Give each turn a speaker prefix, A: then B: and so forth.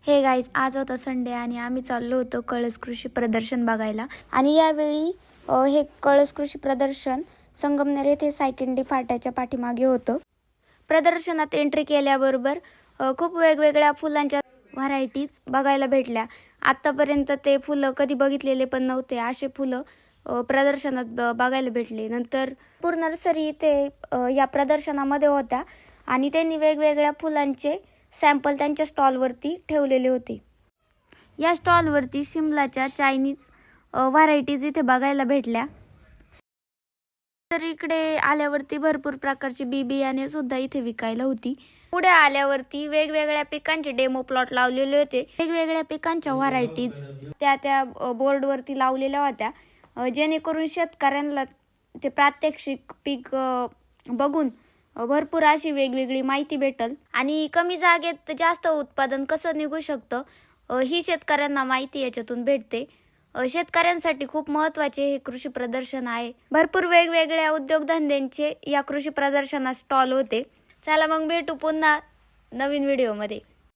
A: हे गाईज, आज होता संडे आणि आम्ही चाललो होतो कळस कृषी प्रदर्शन बघायला. आणि यावेळी हे कळस कृषी प्रदर्शन संगमनेर येथे सायकंडी फाट्याच्या पाठीमागे होतं. प्रदर्शनात एंट्री केल्याबरोबर खूप वेगवेगळ्या फुलांच्या व्हरायटीज बघायला भेटल्या. आत्तापर्यंत ते फुलं कधी बघितलेले पण नव्हते, असे फुलं प्रदर्शनात बघायला भेटले. नंतर पूर्ण नर्सरी इथे या प्रदर्शनामध्ये होत्या आणि त्यांनी वेगवेगळ्या फुलांचे सॅम्पल त्यांच्या स्टॉलवरती ठेवलेले होते. या स्टॉलवरती शिमलाच्या चायनीज व्हरायटीज इथे बघायला भेटल्या. तर इकडे आल्यावरती भरपूर प्रकारची बियाणे सुद्धा इथे विकायला होती. पुढे आल्यावरती वेगवेगळ्या पिकांचे डेमो प्लॉट लावलेले होते. वेगवेगळ्या पिकांच्या व्हरायटीज त्या बोर्डवरती लावलेल्या होत्या, जेणेकरून शेतकऱ्यांना ते प्रात्यक्षिक पीक बघून भरपूर अशी वेगवेगळी माहिती भेटल आणि कमी जागेत जास्त उत्पादन कसं निघू शकतं ही शेतकऱ्यांना माहिती याच्यातून भेटते. शेतकऱ्यांसाठी खूप महत्त्वाचे हे कृषी प्रदर्शन आहे. भरपूर वेगवेगळ्या उद्योगधंद्यांचे या कृषी प्रदर्शनात स्टॉल होते. चला मग भेटू पुन्हा नवीन व्हिडिओमध्ये.